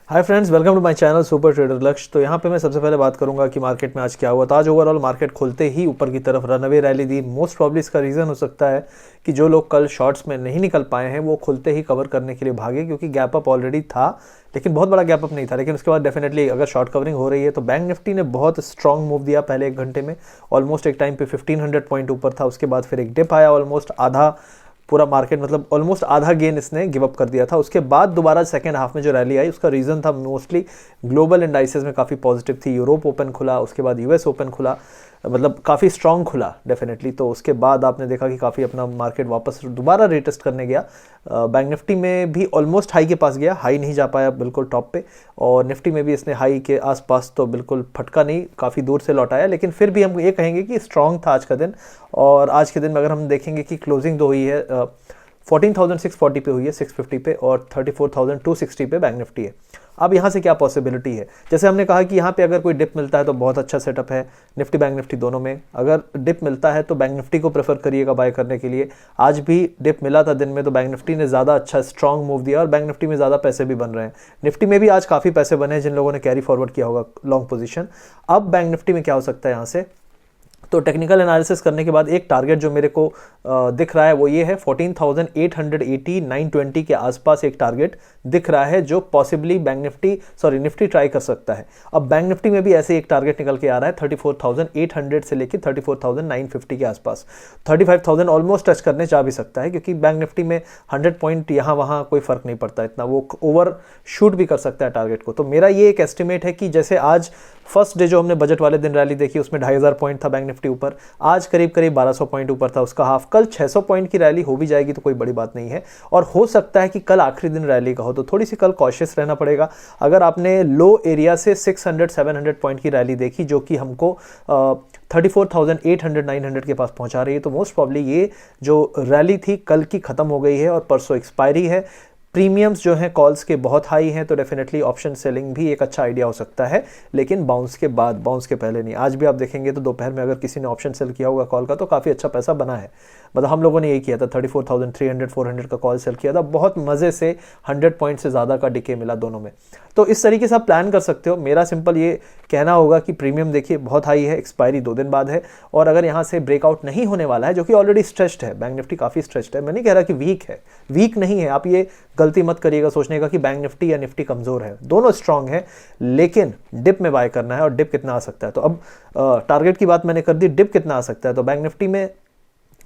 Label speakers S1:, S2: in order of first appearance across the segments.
S1: Hi friends, welcome to my channel super trader Lakshya. तो यहाँ पे मैं सबसे पहले बात करूंगा कि मार्केट में आज क्या हुआ। तो आज ओवरऑल मार्केट खुलते ही ऊपर की तरफ रनअवे रैली दी। मोस्ट प्रॉब्ली इसका रीज़न हो सकता है कि जो लोग कल शॉर्ट्स में नहीं निकल पाए हैं वो खुलते ही कवर करने के लिए भागे, क्योंकि गैप अप ऑलरेडी था, लेकिन बहुत बड़ा गैप अप नहीं था। लेकिन उसके बाद डेफिनेटली अगर शॉर्ट कवरिंग हो रही है तो बैंक निफ्टी ने बहुत स्ट्रॉन्ग मूव दिया पहले एक घंटे में। ऑलमोस्ट एक टाइम पे 1500 पॉइंट ऊपर था, उसके बाद फिर एक डिप आया, ऑलमोस्ट आधा पूरा मार्केट मतलब ऑलमोस्ट आधा गेन इसने गिव अप कर दिया था। उसके बाद दोबारा सेकेंड हाफ में जो रैली आई उसका रीज़न था मोस्टली ग्लोबल इंडाइसेस में काफ़ी पॉजिटिव थी। यूरोप ओपन खुला, उसके बाद यूएस ओपन खुला, मतलब काफ़ी स्ट्रॉन्ग खुला डेफिनेटली। तो उसके बाद आपने देखा कि काफ़ी अपना मार्केट वापस दोबारा रिटेस्ट करने गया। बैंक निफ्टी में भी ऑलमोस्ट हाई के पास गया, हाई नहीं जा पाया बिल्कुल टॉप पे, और निफ्टी में भी इसने हाई के आसपास तो बिल्कुल फटका नहीं, काफ़ी दूर से लौटाया। लेकिन फिर भी हम ये कहेंगे कि स्ट्रॉन्ग था आज का दिन। और आज के दिन में अगर हम देखेंगे कि क्लोजिंग तो हुई है 14,640 पे हुई है 650 पे, और 34,260 पे बैंक निफ्टी है। अब यहाँ से क्या पॉसिबिलिटी है, जैसे हमने कहा कि यहाँ पे अगर कोई डिप मिलता है तो बहुत अच्छा सेटअप है निफ्टी बैंक निफ्टी दोनों में। अगर डिप मिलता है तो बैंक निफ्टी को प्रेफर करिएगा बाय करने के लिए। आज भी डिप मिला था दिन में तो बैंक निफ्टी ने ज़्यादा अच्छा स्ट्रॉन्ग मूव दिया और बैंक निफ्टी में ज़्यादा पैसे भी बन रहे हैं। निफ्टी में भी आज काफ़ी पैसे बने हैं जिन लोगों ने कैरी फॉरवर्ड किया होगा लॉन्ग पोजीशन। अब बैंक निफ्टी में क्या हो सकता है यहाँ से, तो टेक्निकल एनालिसिस करने के बाद एक टारगेट जो मेरे को दिख रहा है वो ये है 14,880 920 के आसपास एक टारगेट दिख रहा है जो पॉसिबली निफ्टी ट्राई कर सकता है। अब बैंक निफ्टी में भी ऐसे एक टारगेट निकल के आ रहा है 34,800 से लेकर 34,950 के आसपास। 35,000 ऑलमोस्ट टच करने जा भी सकता है, क्योंकि बैंक निफ्टी में 100 पॉइंट यहाँ वहाँ कोई फर्क नहीं पड़ता इतना, वो ओवर शूट भी कर सकता है टारगेट को। तो मेरा ये एक एस्टिमेट है कि जैसे आज फर्स्ट डे जो हमने बजट वाले दिन रैली देखी उसमें 2,500 पॉइंट था बैंक निफ्टी ऊपर, आज करीब 1200 पॉइंट ऊपर था उसका हाफ। कल 600 पॉइंट की रैली हो भी जाएगी तो कोई बड़ी बात नहीं है, और हो सकता है कि कल आखिरी दिन रैली का हो, तो थोड़ी सी कल कॉशियस रहना पड़ेगा। अगर आपने लो एरिया से 600-700 पॉइंट की रैली देखी जो कि हमको 34,800-900 के पास पहुंचा रही है, तो मोस्ट प्रॉब्ली ये जो रैली थी कल की खत्म हो गई है और परसों एक्सपायरी है। प्रीमियम्स जो हैं कॉल्स के बहुत हाई हैं, तो डेफिनेटली ऑप्शन सेलिंग भी एक अच्छा आइडिया हो सकता है, लेकिन बाउंस के बाद, बाउंस के पहले नहीं। आज भी आप देखेंगे तो दोपहर में अगर किसी ने ऑप्शन सेल किया होगा कॉल का तो काफ़ी अच्छा पैसा बना है। मतलब हम लोगों ने यही किया था, 34,300-400 का कॉल सेल किया था, बहुत मज़े से 100 पॉइंट से ज़्यादा का डिके मिला दोनों में। तो इस तरीके से आप प्लान कर सकते हो। मेरा सिंपल ये कहना होगा कि प्रीमियम देखिए बहुत हाई है, एक्सपायरी 2 दिन बाद है, और अगर यहाँ से ब्रेकआउट नहीं होने वाला है, जो कि ऑलरेडी स्ट्रेच्ड है, बैंक निफ्टी काफ़ी स्ट्रेच्ड है, मैं नहीं कह रहा कि वीक है, वीक नहीं है। आप ये गलती मत करिएगा सोचने का कि बैंक निफ्टी या निफ्टी कमज़ोर है, दोनों स्ट्रांग है, लेकिन डिप में बाय करना है। और डिप कितना आ सकता है, तो अब टारगेट की बात मैंने कर दी, डिप कितना आ सकता है। तो बैंक निफ्टी में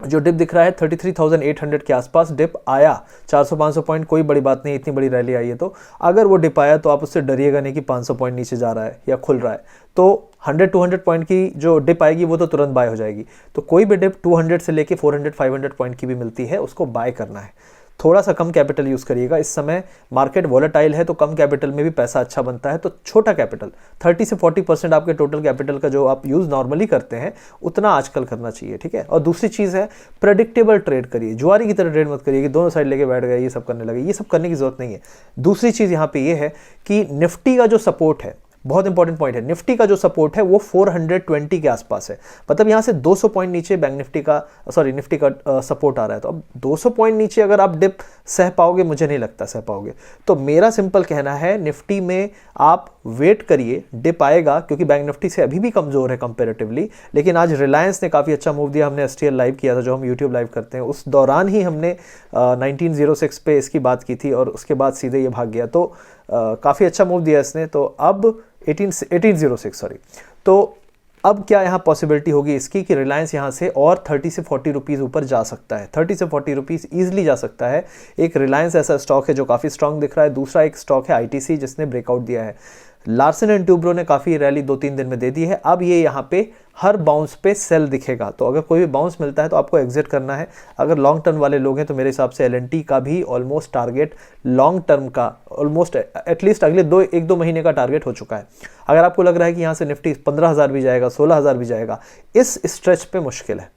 S1: जो डिप दिख रहा है 33,800 के आसपास डिप आया, 400-500 पॉइंट कोई बड़ी बात नहीं, इतनी बड़ी रैली आई है। तो अगर वो डिप आया तो आप उससे डरिएगा नहीं कि 500 पॉइंट नीचे जा रहा है या खुल रहा है, तो 100-200 पॉइंट की जो डिप आएगी वो तो तुरंत बाय हो जाएगी। तो कोई भी डिप 200 से लेके 400-500 पॉइंट की भी मिलती है, उसको बाय करना है। थोड़ा सा कम कैपिटल यूज़ करिएगा। इस समय मार्केट वॉलेटाइल है तो कम कैपिटल में भी पैसा अच्छा बनता है, तो छोटा कैपिटल 30 से 40% आपके टोटल कैपिटल का जो आप यूज़ नॉर्मली करते हैं उतना आजकल करना चाहिए, ठीक है। और दूसरी चीज़ है प्रेडिक्टेबल ट्रेड करिए, जुआरी की तरह ट्रेड मत करिए कि दोनों साइड लेके बैठ गए, ये सब करने लगे, ये सब करने की जरूरत नहीं है। दूसरी चीज़ यहाँ पे ये है कि निफ्टी का जो सपोर्ट है, बहुत इंपॉर्टेंट पॉइंट है, निफ्टी का जो सपोर्ट है वो 420 के आसपास है। मतलब यहाँ से 200 पॉइंट नीचे बैंक निफ्टी का सपोर्ट आ रहा है। तो अब 200 पॉइंट नीचे अगर आप डिप सह पाओगे, मुझे नहीं लगता सह पाओगे। तो मेरा सिंपल कहना है निफ्टी में आप वेट करिए, डिप आएगा, क्योंकि बैंक निफ्टी से अभी भी कमजोर है कंपेरेटिवली। लेकिन आज रिलायंस ने काफ़ी अच्छा मूव दिया, हमने STL लाइव किया था जो हम यूट्यूब लाइव करते हैं, उस दौरान ही हमने 1906 पे इसकी बात की थी और उसके बाद सीधे ये भाग गया। तो काफ़ी अच्छा मूव दिया इसने। तो अब 1806 सॉरी। तो अब क्या यहाँ पॉसिबिलिटी होगी इसकी कि रिलायंस यहाँ से और 30 से 40 रुपीज़ ऊपर जा सकता है, 30 से 40 रुपीज़ ईजिली जा सकता है। एक रिलायंस ऐसा स्टॉक है जो काफ़ी स्ट्रांग दिख रहा है। दूसरा एक स्टॉक है ITC जिसने ब्रेकआउट दिया है। लार्सन एंड ट्यूब्रो ने काफ़ी रैली 2-3 दिन में दे दी है। अब ये यहाँ पे हर बाउंस पे सेल दिखेगा, तो अगर कोई भी बाउंस मिलता है तो आपको एग्जिट करना है। अगर लॉन्ग टर्म वाले लोग हैं तो मेरे हिसाब से LNT का भी ऑलमोस्ट टारगेट लॉन्ग टर्म का ऑलमोस्ट एटलीस्ट अगले 1-2 महीने का टारगेट हो चुका है। अगर आपको लग रहा है कि यहाँ से निफ्टी 15,000 भी जाएगा, 16,000 भी जाएगा, इस स्ट्रेच पे मुश्किल है,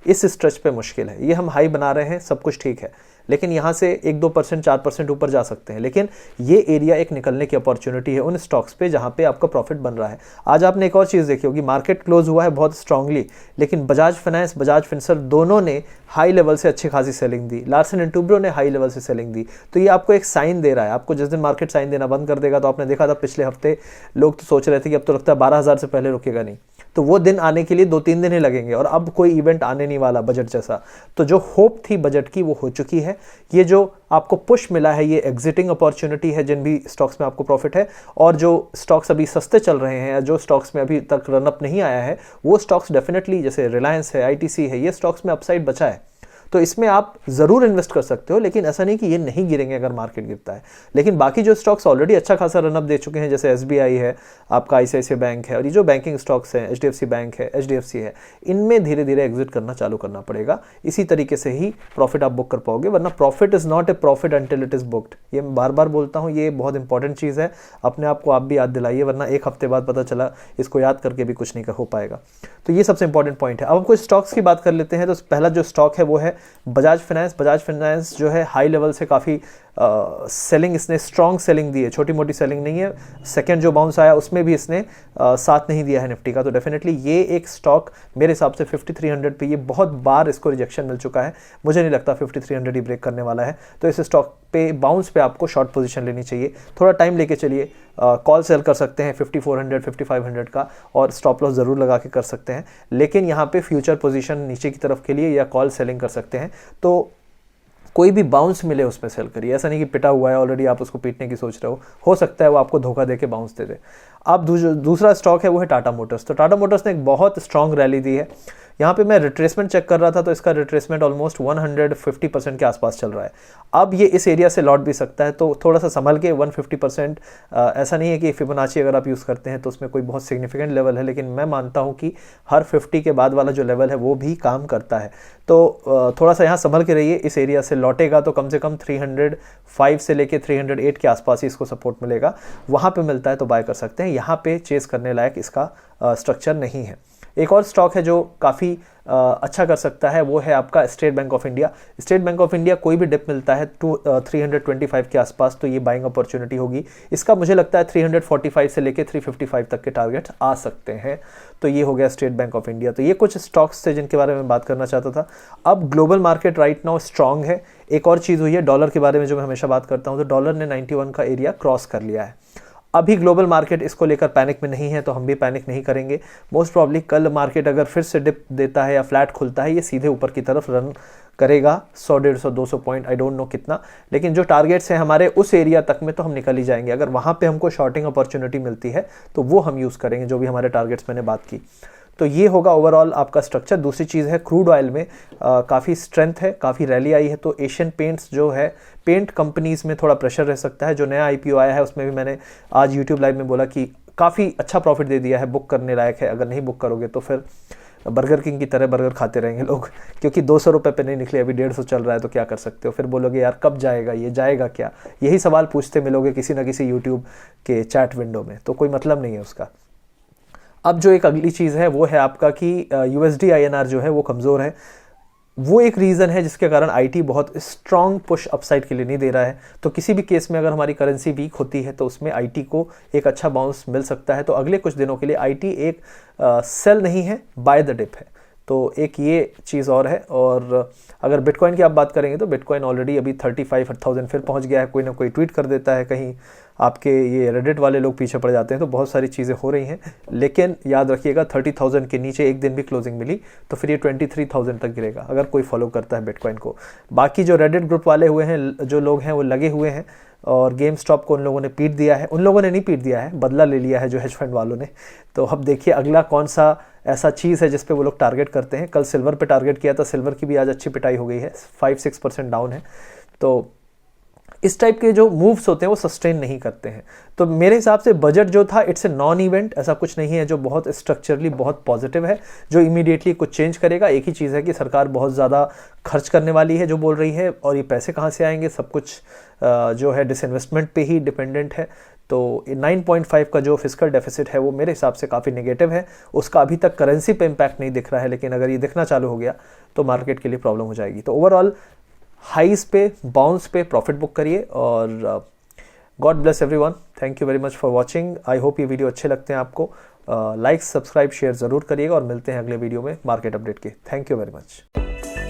S1: इस स्ट्रेच पे मुश्किल है। ये हम हाई बना रहे हैं, सब कुछ ठीक है, लेकिन यहाँ से 1-2% 4% ऊपर जा सकते हैं, लेकिन ये एरिया एक निकलने की अपॉर्चुनिटी है उन स्टॉक्स पे जहाँ पे आपका प्रॉफिट बन रहा है। आज आपने एक और चीज़ देखी होगी, मार्केट क्लोज हुआ है बहुत स्ट्रांगली, लेकिन बजाज फाइनेंस, बजाज फिनसर्व दोनों ने हाई लेवल से अच्छी खासी selling the, Larsen and Toubro ने हाई लेवल से सेलिंग दी। तो ये आपको एक साइन दे रहा है। आपको जिस दिन मार्केट साइन देना बंद कर देगा, तो आपने देखा था पिछले हफ्ते लोग तो सोच रहे थे कि अब तो लगता है 12,000 से पहले रुकेगा नहीं, तो वो दिन आने के लिए 2-3 दिन ही लगेंगे, और अब कोई इवेंट आने नहीं वाला बजट जैसा। तो जो होप थी बजट की वो हो चुकी है। ये जो आपको पुश मिला है, ये एग्जिटिंग अपॉर्चुनिटी है जिन भी स्टॉक्स में आपको प्रॉफिट है, और जो स्टॉक्स अभी सस्ते चल रहे हैं, जो स्टॉक्स में अभी तक रनअप नहीं आया है, वो स्टॉक्स डेफिनेटली, जैसे रिलायंस है, आईटीसी है, ये स्टॉक्स में अपसाइड बचा है। तो इसमें आप ज़रूर इन्वेस्ट कर सकते हो, लेकिन ऐसा नहीं कि ये नहीं गिरेंगे अगर मार्केट गिरता है। लेकिन बाकी जो स्टॉक्स ऑलरेडी अच्छा खासा रनअप दे चुके हैं, जैसे एसबीआई है, आपका आईसीआईसीआई बैंक है, और ये जो बैंकिंग स्टॉक्स हैं, एचडीएफसी बैंक है, एचडीएफसी है, इनमें धीरे धीरे एग्जिट करना चालू करना पड़ेगा। इसी तरीके से ही प्रॉफिट आप बुक कर पाओगे, वरना profit is not a profit until it is booked. ये मैं बार बार बोलता हूँ, ये बहुत इंपॉर्टेंट चीज़ है, अपने आप को आप भी याद दिलाइए, वरना एक हफ्ते बाद पता चला इसको याद करके भी कुछ नहीं हो पाएगा। तो ये सबसे इंपॉर्टेंट पॉइंट है। अब हम कुछ स्टॉक्स की बात कर लेते हैं। तो पहला जो स्टॉक है वो है बजाज फाइनेंस। बजाज फाइनेंस जो है हाई लेवल से काफ़ी सेलिंग, इसने स्ट्रॉन्ग सेलिंग दी है, छोटी मोटी सेलिंग नहीं है। सेकंड जो बाउंस आया उसमें भी इसने साथ नहीं दिया है निफ्टी का। तो डेफिनेटली ये एक स्टॉक मेरे हिसाब से 5300 पे, ये बहुत बार इसको रिजेक्शन मिल चुका है, मुझे नहीं लगता 5300 ही ब्रेक करने वाला है। तो इस स्टॉक पे बाउंस पे आपको शॉर्ट पोजीशन लेनी चाहिए, थोड़ा टाइम लेके चलिए। कॉल सेल कर सकते हैं 5400 5500 का, और स्टॉप लॉस ज़रूर लगा के कर सकते हैं, लेकिन यहाँ पे फ्यूचर पोजीशन नीचे की तरफ के लिए या कॉल सेलिंग कर सकते हैं। तो कोई भी बाउंस मिले उसमें सेल करिए, ऐसा नहीं कि पिटा हुआ है ऑलरेडी आप उसको पीटने की सोच रहे हो सकता है वो आपको धोखा देके बाउंस दे दे। अब दूसरा स्टॉक है वो है टाटा मोटर्स। तो टाटा मोटर्स ने एक बहुत स्ट्रांग रैली दी है। यहाँ पे मैं रिट्रेसमेंट चेक कर रहा था, तो इसका रिट्रेसमेंट ऑलमोस्ट 150% के आसपास चल रहा है। अब ये इस एरिया से लौट भी सकता है, तो थोड़ा सा संभल के 150%। ऐसा नहीं है कि फिबोनाची अगर आप यूज़ करते हैं तो उसमें कोई बहुत सिग्निफिकेंट लेवल है, लेकिन मैं मानता हूँ कि हर 50 के बाद वाला जो लेवल है वो भी काम करता है। तो थोड़ा सा यहाँ संभल के रहिए। इस एरिया से लौटेगा तो कम से कम 305 से लेके 308 के आसपास ही इसको सपोर्ट मिलेगा, वहाँ पे मिलता है तो बाय कर सकते हैं। यहाँ पे चेस करने लायक इसका स्ट्रक्चर नहीं है। एक और स्टॉक है जो काफ़ी अच्छा कर सकता है, वो है आपका state bank of India. State bank of India कोई भी डिप मिलता है 325 के आसपास, तो ये बाइंग अपॉर्चुनिटी होगी। इसका मुझे लगता है 345 से लेके 355 तक के टारगेट्स आ सकते हैं। तो ये हो गया स्टेट बैंक ऑफ इंडिया। तो ये कुछ स्टॉक्स थे जिनके बारे में बात करना चाहता था। अब global market right now strong है। एक और चीज़ हुई है डॉलर के बारे में जो मैं हमेशा बात करता हूँ, तो डॉलर ने 91 का एरिया क्रॉस कर लिया है। अभी ग्लोबल मार्केट इसको लेकर पैनिक में नहीं है, तो हम भी पैनिक नहीं करेंगे। मोस्ट प्रॉब्ली कल मार्केट अगर फिर से डिप देता है या फ्लैट खुलता है, ये सीधे ऊपर की तरफ रन करेगा 100 150 200 पॉइंट, आई डोंट नो कितना, लेकिन जो टारगेट्स हैं हमारे उस एरिया तक में तो हम निकल ही जाएंगे। अगर वहाँ पे हमको शॉर्टिंग अपॉर्चुनिटी मिलती है तो वो हम यूज़ करेंगे, जो भी हमारे टारगेट्स मैंने बात की। तो ये होगा ओवरऑल आपका स्ट्रक्चर। दूसरी चीज़ है क्रूड ऑयल में काफ़ी स्ट्रेंथ है, काफ़ी रैली आई है। तो एशियन पेंट्स जो है, पेंट कंपनीज़ में थोड़ा प्रेशर रह सकता है। जो नया आईपीओ आया है उसमें भी मैंने आज यूट्यूब लाइव में बोला कि काफ़ी अच्छा प्रॉफिट दे दिया है, बुक करने लायक है। अगर नहीं बुक करोगे तो फिर बर्गर किंग की तरह बर्गर खाते रहेंगे लोग, क्योंकि 200 रुपये पे नहीं निकले, अभी 150 चल रहा है, तो क्या कर सकते हो। फिर बोलोगे यार कब जाएगा, ये जाएगा क्या, यही सवाल पूछते मिलोगे किसी ना किसी यूट्यूब के चैट विंडो में, तो कोई मतलब नहीं है उसका। अब जो एक अगली चीज़ है वो है आपका कि USD INR जो है वो कमज़ोर है। वो एक रीज़न है जिसके कारण आईटी बहुत स्ट्रॉन्ग पुश अपसाइड के लिए नहीं दे रहा है। तो किसी भी केस में अगर हमारी करेंसी वीक होती है तो उसमें आईटी को एक अच्छा बाउंस मिल सकता है। तो अगले कुछ दिनों के लिए आईटी एक सेल नहीं है, बाय द डिप है। तो एक ये चीज़ और है। और अगर बिटकॉइन की आप बात करेंगे तो बिटकॉइन ऑलरेडी अभी 35,000 फिर पहुंच गया है। कोई ना कोई ट्वीट कर देता है, कहीं आपके ये रेडिट वाले लोग पीछे पड़ जाते हैं, तो बहुत सारी चीज़ें हो रही हैं। लेकिन याद रखिएगा 30,000 के नीचे एक दिन भी क्लोजिंग मिली तो फिर ये 23,000 तक गिरेगा, अगर कोई फॉलो करता है बिटकॉइन को। बाकी जो रेडिट ग्रुप वाले हुए हैं, जो लोग हैं वो लगे हुए हैं, और गेम स्टॉप को उन लोगों ने पीट दिया है। उन लोगों ने नहीं पीट दिया है, बदला ले लिया है जो हेज फंड वालों ने। तो अब देखिए अगला कौन सा ऐसा चीज़ है जिस पे वो लोग टारगेट करते हैं। कल सिल्वर पे टारगेट किया था, सिल्वर की भी आज अच्छी पिटाई हो गई है, 5-6% डाउन है। तो इस टाइप के जो मूव्स होते हैं वो सस्टेन नहीं करते हैं। तो मेरे हिसाब से बजट जो था इट्स ए नॉन इवेंट, ऐसा कुछ नहीं है जो बहुत स्ट्रक्चरली बहुत पॉजिटिव है, जो इमीडिएटली कुछ चेंज करेगा। एक ही चीज़ है कि सरकार बहुत ज़्यादा खर्च करने वाली है जो बोल रही है, और ये पैसे कहाँ से आएंगे, सब कुछ जो है डिसइन्वेस्टमेंट पे ही डिपेंडेंट है। तो 9.5 का जो फिस्कल डेफिसिट है वो मेरे हिसाब से काफ़ी नेगेटिव है। उसका अभी तक करेंसी पे इम्पैक्ट नहीं दिख रहा है, लेकिन अगर ये दिखना चालू हो गया तो मार्केट के लिए प्रॉब्लम हो जाएगी। तो ओवरऑल हाइस पे, बाउंस पे प्रॉफिट बुक करिए और God bless everyone. Thank you very much for watching. I hope ये वीडियो अच्छे लगते हैं आपको। लाइक, सब्सक्राइब, शेयर ज़रूर करिएगा और मिलते हैं अगले वीडियो में मार्केट अपडेट के। Thank you very much.